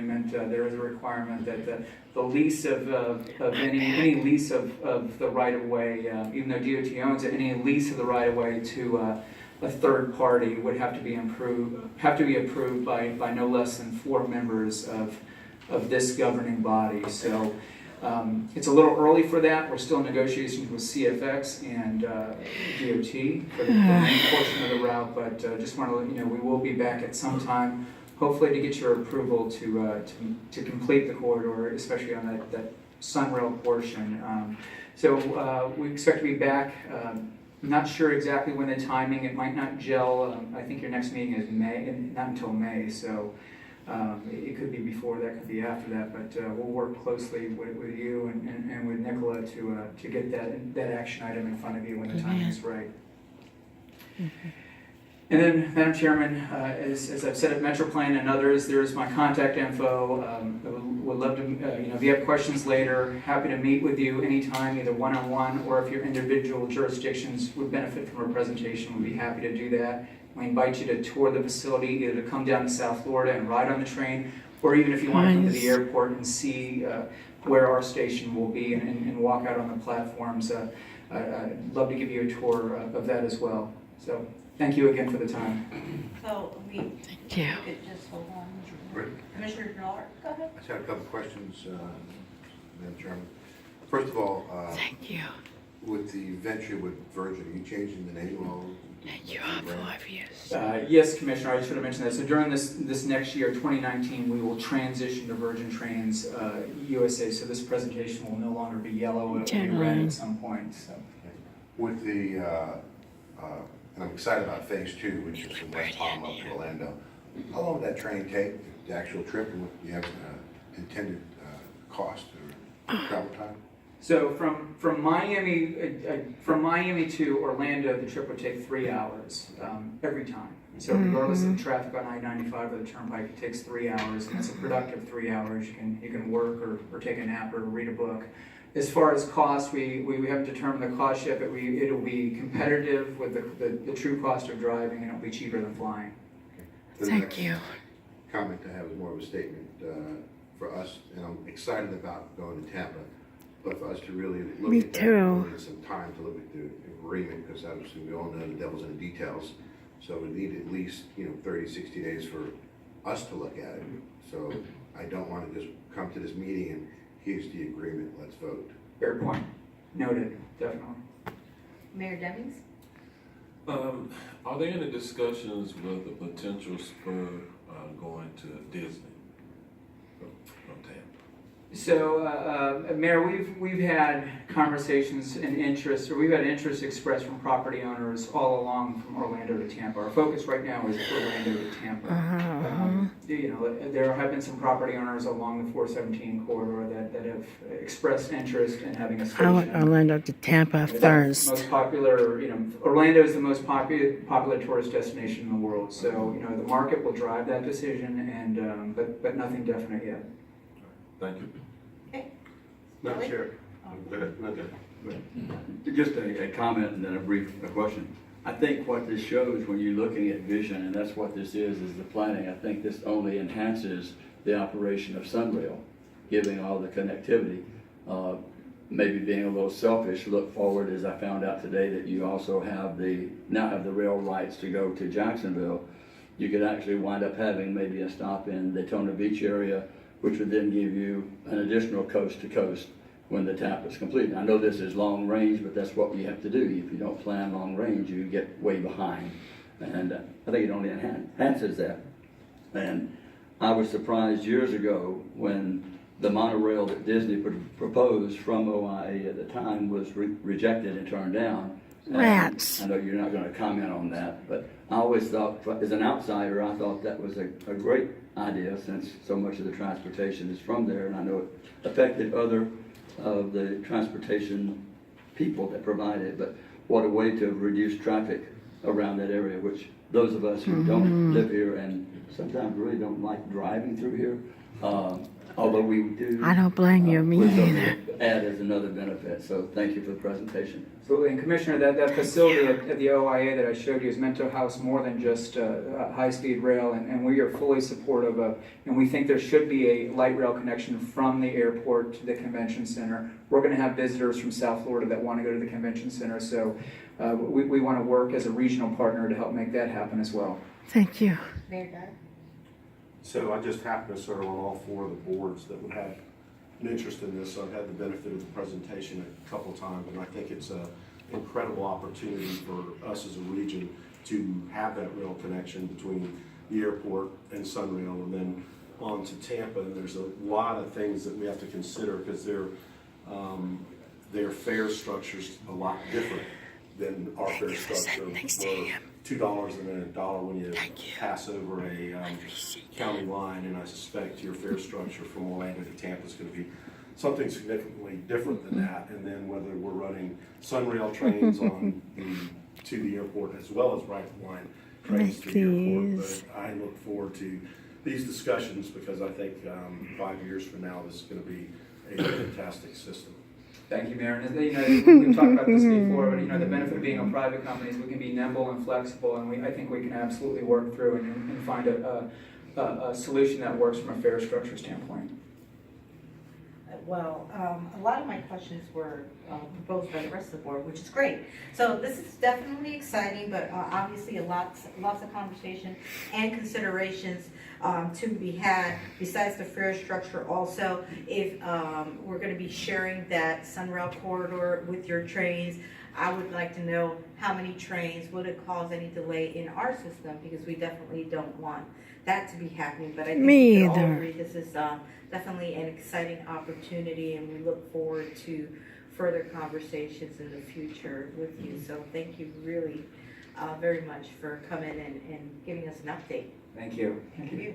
There is a requirement that the lease of any lease of the right of way, even though DOT owns it, any lease of the right of way to a third party would have to be approved by no less than 4 members of this governing body. So it's a little early for that. We're still in negotiations with CFX and DOT for the main portion of the route, but just want to let you know we will be back at some time, hopefully to get your approval to complete the corridor, especially on that Sunrail portion. So we expect to be back. Not sure exactly when the timing. It might not gel. I think your next meeting is May, and not until May. So it could be before that, could be after that. But we'll work closely with you and with Nicola to get that action item in front of you when the timing is right. Mm-hmm. And then, Madam Chairman, as I've said at MetroPlan and others, there is my contact info. Would love to, if you have questions later, happy to meet with you anytime, either one-on-one or if your individual jurisdictions would benefit from a presentation, we'd be happy to do that. We invite you to tour the facility, either to come down to South Florida and ride on the train, or even if you want to come to the airport and see where our station will be and walk out on the platforms. I'd love to give you a tour of that as well. So. Thank you again for the time. So Thank you. could just hold on. Right. Commissioner Miller, go ahead. I just had a couple of questions, Madam Chairman. First of all, Thank you. with the venture with Virgin, are you changing the name of all? Thank you all for 5 years. Yes, Commissioner, I should have mentioned that. So during this next year, 2019, we will transition to Virgin Trains USA. So this presentation will no longer be yellow. It will be red at some point. So. With the, and I'm excited about phase 2, which is from West Palm up to Orlando. How long would that train take, the actual trip, and what do you have intended cost or travel time? So from Miami to Orlando, the trip would take 3 hours every time. So regardless of the traffic on I-95 or the Turnpike, it takes 3 hours, and it's a productive 3 hours. You can work or take a nap or read a book. As far as cost, we haven't determined the cost yet, but it'll be competitive with the true cost of driving, and it'll be cheaper than flying. The Thank next you. comment I have is more of a statement for us, and I'm excited about going to Tampa, but for us to really look Me at that, too. we need some time to look at the agreement, because obviously we all know the devil's in the details. So we need at least 30, 60 days for us to look at it. So I don't want to just come to this meeting and here's the agreement, let's vote. Fair point. Noted, definitely. Mayor Demmings? Are there any discussions with the potential spur going to Disney from Tampa? So, Mayor, we've had conversations and interest, or we've had interest expressed from property owners all along from Orlando to Tampa. Our focus right now is Orlando to Tampa. There have been some property owners along the 417 corridor that have expressed interest in having a station. I want Orlando to Tampa first. Most popular, Orlando is the most popular tourist destination in the world. So, the market will drive that decision, and but nothing definite yet. Thank you. Okay. Madam Billy? Chair, go ahead. Just a comment and then a brief question. I think what this shows when you're looking at vision, and that's what this is the planning, I think this only enhances the operation of Sunrail, giving all the connectivity. Maybe being a little selfish, look forward, as I found out today, that you also now have the rail rights to go to Jacksonville. You could actually wind up having maybe a stop in Daytona Beach area, which would then give you an additional coast to coast when the Tampa is complete. And I know this is long range, but that's what you have to do. If you don't plan long range, you get way behind. And I think it only enhances that. And I was surprised years ago when the monorail that Disney proposed from OIA at the time was rejected and turned down. Rats. I know you're not going to comment on that, but I always thought, as an outsider, I thought that was a great idea, since so much of the transportation is from there, and I know it affected other of the transportation people that provide it, but what a way to reduce traffic around that area, which those of us who don't live here and sometimes really don't like driving through here, although we do. I don't blame you, me put something either. Add as another benefit, so thank you for the presentation. Absolutely, and Commissioner, that facility at the OIA that I showed you is meant to house more than just high-speed rail, and we are fully supportive of, and we think there should be a light rail connection from the airport to the convention center. We're going to have visitors from South Florida that want to go to the convention center, so we want to work as a regional partner to help make that happen as well. Thank you. Mayor Dodd? So I just happen to serve on all 4 of the boards that would have an interest in this. So I've had the benefit of the presentation a couple times, and I think it's an incredible opportunity for us as a region to have that rail connection between the airport and Sunrail and then on to Tampa. And there's a lot of things that we have to consider because their fare structure's a lot different than our fare structure. We're $2 and then $1 when you pass over a county line, and I suspect your fare structure from Orlando to Tampa is going to be something significantly different than that. And then whether we're running Sunrail trains on to the airport as well as right line trains to the airport. But I look forward to these discussions because I think 5 years from now this is going to be a fantastic system. Thank you, Mayor. And, we've talked about this before, but the benefit of being a private company is we can be nimble and flexible, and I think we can absolutely work through and find a solution that works from a fare structure standpoint. Well, a lot of my questions were proposed by the rest of the board, which is great. So this is definitely exciting, but obviously lots of conversation and considerations to be had besides the fare structure. Also, if we're going to be sharing that Sunrail corridor with your trains, I would like to know how many trains, would it cause any delay in our system, because we definitely don't want that to be happening. But I think we can all agree this is definitely an exciting opportunity, and we look forward to further conversations in the future with you. So thank you really very much for coming and giving us an update. Thank you. Thank you.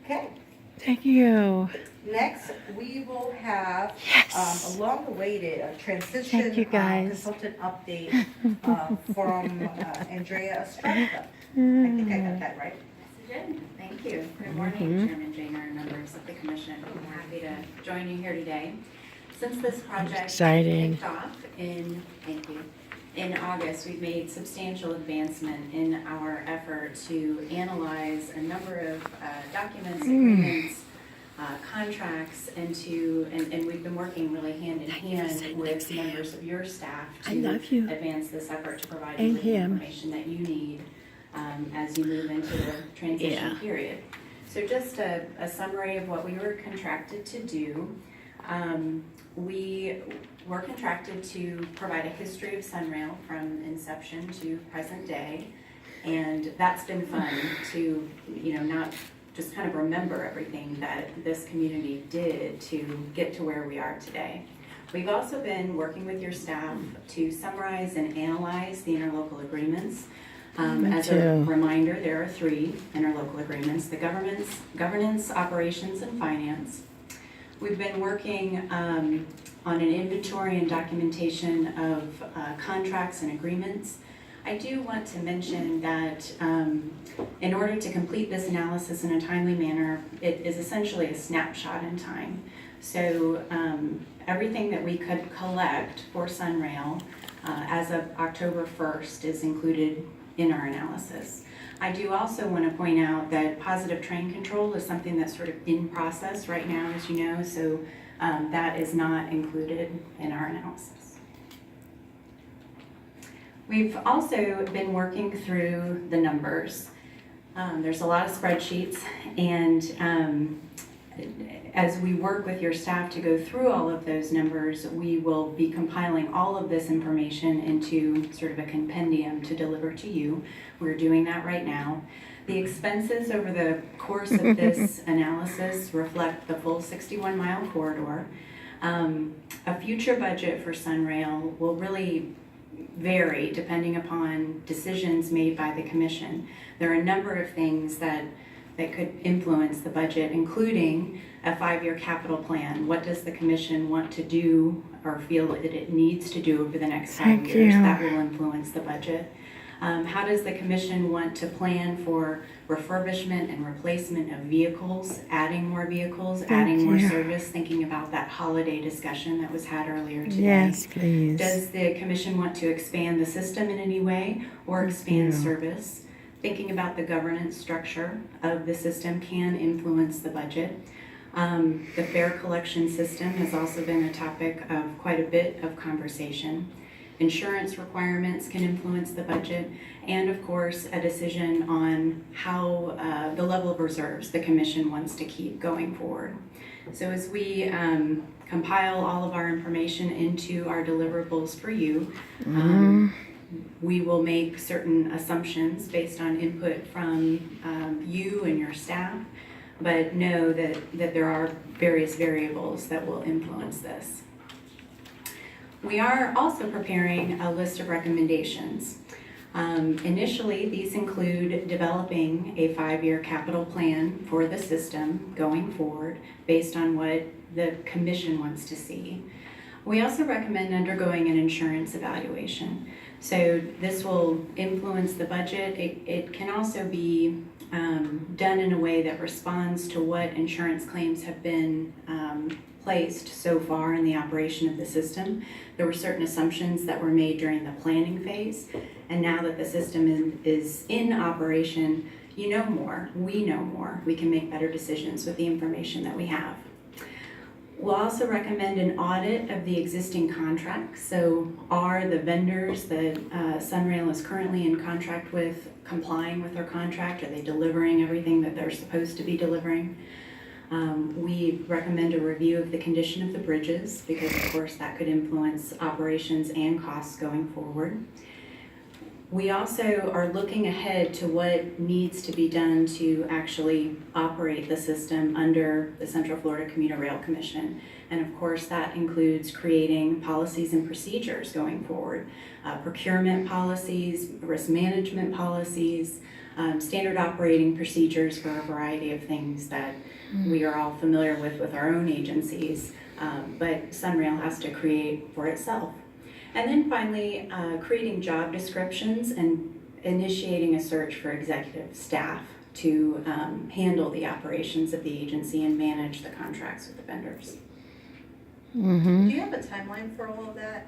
Okay. Thank you. Next, we will have a long-awaited transition Thank you, guys. consultant update from Andrea Estrada. I think I got that right. Yes, you did. Thank you. Good morning, Chairman Janer and members of the commission. I'm happy to join you here today. Since this project Exciting. kicked off in August, we've made substantial advancement in our effort to analyze a number of documents, agreements, contracts, and we've been working really hand in hand with members of your staff I to love you. advance this effort to provide And you with the him. information that you need as you move into the transition period. So just a summary of what we were contracted to do. We were contracted to provide a history of Sunrail from inception to present day, and that's been fun to, not just kind of remember everything that this community did to get to where we are today. We've also been working with your staff to summarize and analyze the interlocal agreements. As a reminder, there are 3 interlocal agreements: the governance, operations, and finance. We've been working on an inventory and documentation of contracts and agreements. I do want to mention that in order to complete this analysis in a timely manner, it is essentially a snapshot in time. So everything that we could collect for Sunrail as of October 1st is included in our analysis. I do also want to point out that positive train control is something that's sort of in process right now, as you know, so that is not included in our analysis. We've also been working through the numbers. There's a lot of spreadsheets, and as we work with your staff to go through all of those numbers, we will be compiling all of this information into sort of a compendium to deliver to you. We're doing that right now. The expenses over the course of this analysis reflect the full 61-mile corridor. A future budget for Sunrail will really vary depending upon decisions made by the commission. There are a number of things that could influence the budget, including a 5-year capital plan. What does the commission want to do or feel that it needs to do over the next 5 years? That will influence the budget. How does the commission want to plan for refurbishment and replacement of vehicles, adding more vehicles, adding more you. service, thinking about that holiday discussion that was had earlier today? Yes, please. Does the commission want to expand the system in any way or expand service? Thinking about the governance structure of the system can influence the budget. The fare collection system has also been a topic of quite a bit of conversation. Insurance requirements can influence the budget, and of course, a decision on how the level of reserves the commission wants to keep going forward. So as we compile all of our information into our deliverables for you, we will make certain assumptions based on input from you and your staff, but know that there are various variables that will influence this. We are also preparing a list of recommendations. Initially, these include developing a 5-year capital plan for the system going forward based on what the commission wants to see. We also recommend undergoing an insurance evaluation. So this will influence the budget. It can also be done in a way that responds to what insurance claims have been placed so far in the operation of the system. There were certain assumptions that were made during the planning phase, and now that the system is in operation, you know more, we know more, we can make better decisions with the information that we have. We'll also recommend an audit of the existing contracts. So are the vendors that Sunrail is currently in contract with complying with their contract? Are they delivering everything that they're supposed to be delivering? We recommend a review of the condition of the bridges because of course that could influence operations and costs going forward. We also are looking ahead to what needs to be done to actually operate the system under the Central Florida Commuter Rail Commission. And of course, that includes creating policies and procedures going forward, procurement policies, risk management policies, standard operating procedures for a variety of things that we are all familiar with our own agencies, but Sunrail has to create for itself. And then finally, creating job descriptions and initiating a search for executive staff to handle the operations of the agency and manage the contracts with the vendors. Do you have a timeline for all of that?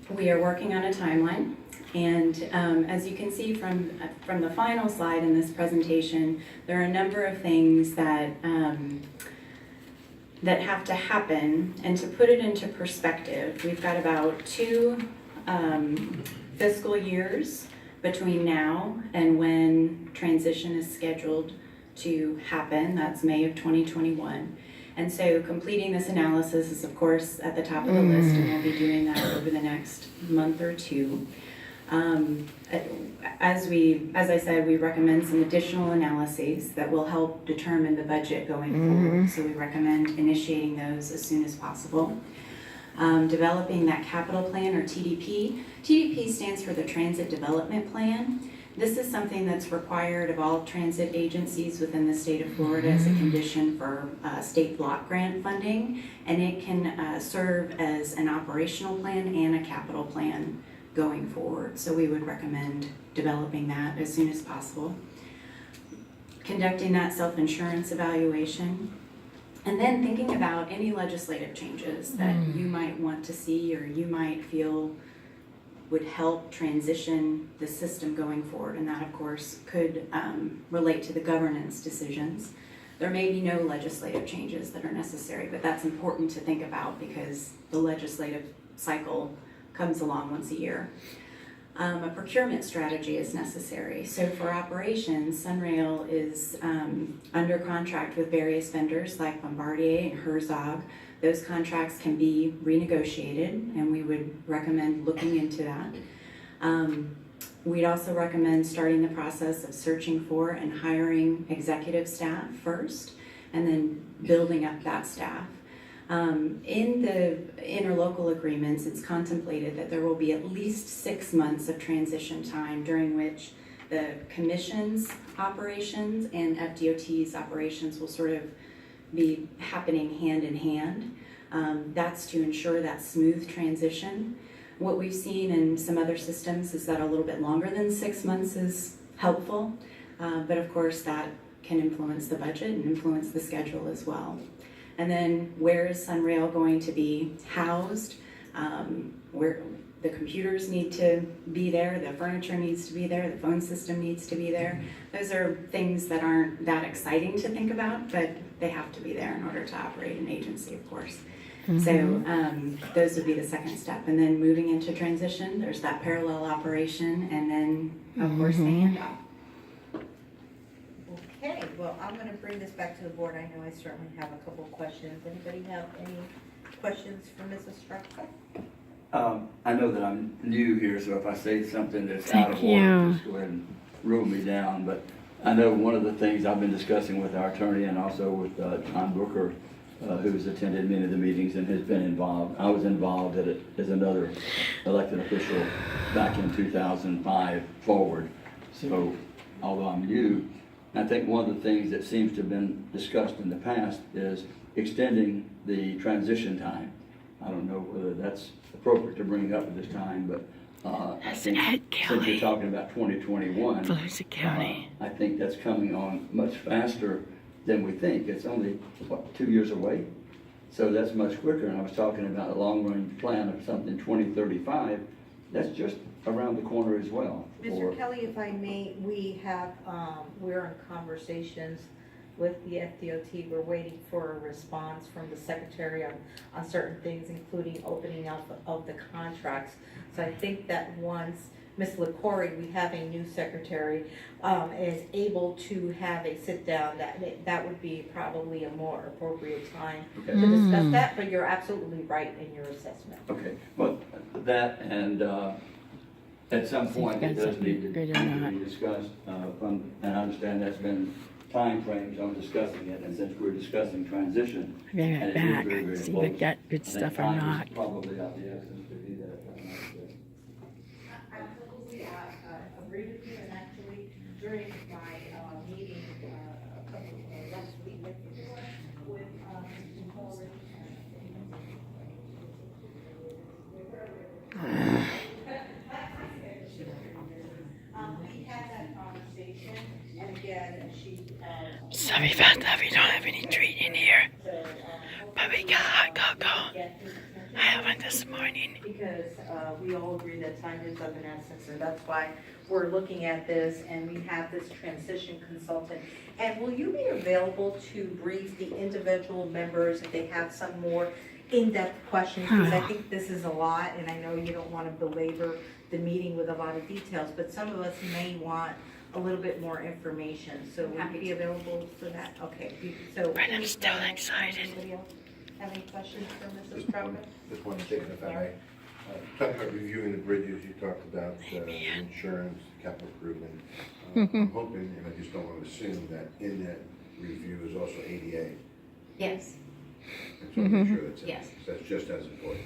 We are working on a timeline, and as you can see from the final slide in this presentation, there are a number of things that that have to happen. And to put it into perspective, we've got about 2 fiscal years between now and when transition is scheduled to happen. That's May of 2021. And so completing this analysis is of course at the top of the list, and we'll be doing that over the next month or 2. As I said, we recommend some additional analyses that will help determine the budget going forward. So we recommend initiating those as soon as possible. Developing that capital plan or TDP. TDP stands for the Transit Development Plan. This is something that's required of all transit agencies within the state of Florida as a condition for state block grant funding, and it can serve as an operational plan and a capital plan going forward. So we would recommend developing that as soon as possible. Conducting that self-insurance evaluation, and then thinking about any legislative changes that you might want to see or you might feel would help transition the system going forward. And that of course could relate to the governance decisions. There may be no legislative changes that are necessary, but that's important to think about because the legislative cycle comes along once a year. A procurement strategy is necessary. So for operations, Sunrail is under contract with various vendors like Bombardier and Herzog. Those contracts can be renegotiated, and we would recommend looking into that. We'd also recommend starting the process of searching for and hiring executive staff first, and then building up that staff. In the interlocal agreements, it's contemplated that there will be at least 6 months of transition time during which the commission's operations and FDOT's operations will sort of be happening hand in hand. That's to ensure that smooth transition. What we've seen in some other systems is that a little bit longer than 6 months is helpful, but of course that can influence the budget and influence the schedule as well. And then where is Sunrail going to be housed? Where the computers need to be there, the furniture needs to be there, the phone system needs to be there. Those are things that aren't that exciting to think about, but they have to be there in order to operate an agency, of course. So those would be the second step. And then moving into transition, there's that parallel operation, and then, of course, the handoff. Okay, well, I'm gonna bring this back to the board. I know I certainly have a couple of questions. Anybody have any questions for Mrs. Straka? I know that I'm new here, so if I say something that's out of Thank order, you. just go ahead and rule me down. But I know one of the things I've been discussing with our attorney and also with John Booker, who's attended many of the meetings and has been involved. I was involved at it as another elected official back in 2005 forward. So although I'm new, I think one of the things that seems to have been discussed in the past is extending the transition time. I don't know whether that's appropriate to bring up at this time, but I think Ed since Kelly. you're talking about 2021, Volusia County. I think that's coming on much faster than we think. It's only, what, 2 years away? So that's much quicker. And I was talking about a long-range plan of something 2035. That's just around the corner as well. Mr. Kelly, if I may, we have, we're in conversations with the FDOT. We're waiting for a response from the secretary on certain things, including opening up of the contracts. So I think that once Ms. LaCory, we have a new secretary, is able to have a sit down, that would be probably a more appropriate time Okay. to discuss that, but you're absolutely right in your assessment. Okay, well, that and at some point it does need to Good or not. be discussed. And I understand that's been time frames on discussing it, and since we're discussing transition. I'll be and right it is back. very, very See if I close, got good I think stuff or time is not. probably of the essence to do that. Absolutely, I agree with you, and actually during my meeting a couple last week with we had that conversation, and again, she. Sorry about that. We don't have any treat in here. But we got hot cocoa. I had one this morning. Because we all agree that time is of an essence, and that's why we're looking at this, and we have this transition consultant. And will you be available to brief the individual members if they have some more in-depth questions? Because I think this is a lot, and I know you don't want to belabor the meeting with a lot of details, but some of us may want a little bit more information. So will you be available for that? Okay, so. But I'm still excited. Anybody else have any questions for Mrs. Strowman? Just one statement, if I may. Talking about reviewing the bridges, you talked about insurance, capital improvement. I'm hoping, and I just don't want to assume that in that review is also ADA. Yes, And so make sure that's, Yes. that's just as important.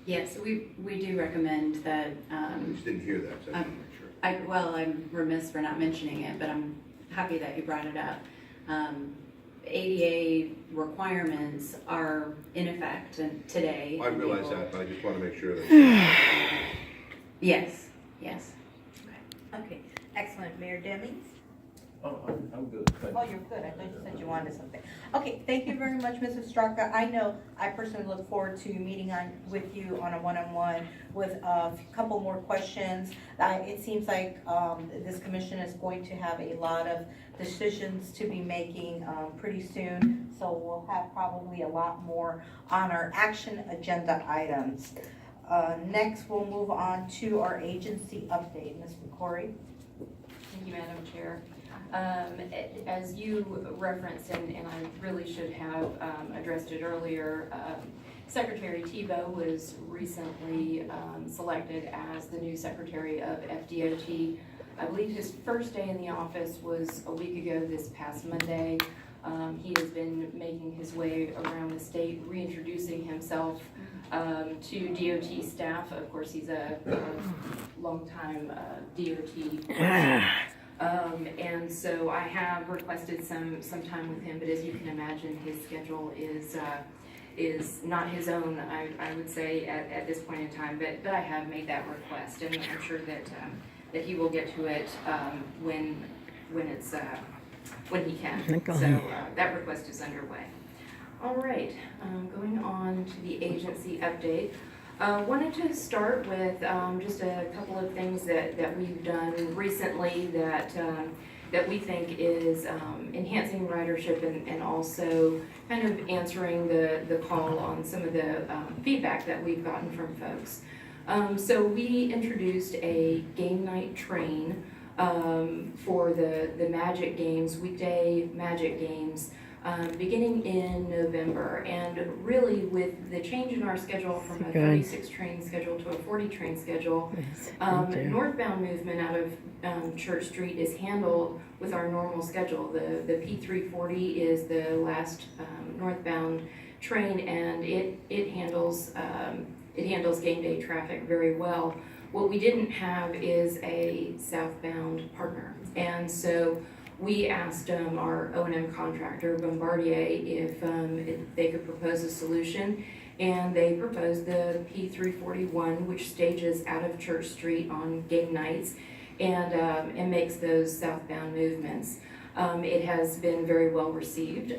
yes, we do recommend that, I just didn't hear that, so I just want to make sure. I'm remiss for not mentioning it, but I'm happy that you brought it up. ADA requirements are in effect today. I realize that, but I just want to make sure that. Yes, yes. Okay, excellent. Mayor Demme? Oh, I'm good, thank Oh, you're good. I thought you said you wanted something. Okay, thank you very much, Mrs. Straka. I know I personally look forward to meeting with you on a one-on-one with a couple more questions. It seems like this commission is going to have a lot of decisions to be making pretty soon. So we'll have probably a lot more on our action agenda items. Next, we'll move on to our agency update. Ms. McCory? Thank you, Madam Chair. As you referenced, and I really should have addressed it earlier, Secretary Tebow was recently selected as the new Secretary of FDOT. I believe his first day in the office was a week ago this past Monday. He has been making his way around the state, reintroducing himself to DOT staff. Of course, he's a longtime DOT person. And so I have requested some time with him, but as you can imagine, his schedule is is not his own, I would say, at this point in time, but I have made that request, and I'm sure that he will get to it when he can. So that request is underway. All right, going on to the agency update. Wanted to start with just a couple of things that we've done recently that we think is enhancing ridership and also kind of answering the call on some of the feedback that we've gotten from folks. So we introduced a game night train for the Magic Games, weekday Magic Games, beginning in November. And really with the change in our schedule from a 36 train schedule to a 40 train schedule, northbound movement out of Church Street is handled with our normal schedule. The P340 is the last northbound train, and it handles game day traffic very well. What we didn't have is a southbound partner, and so we asked our O&M contractor, Bombardier, if they could propose a solution, and they proposed the P341, which stages out of Church Street on game nights and makes those southbound movements. It has been very well received.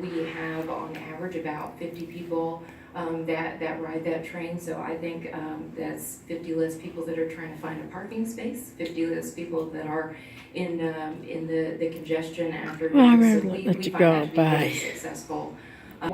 We have on average about 50 people that ride that train, so I think that's 50 less people that are trying to find a parking space, 50 less people that are in the congestion after. Well, So I'll we let you find go. that to be very Bye. successful.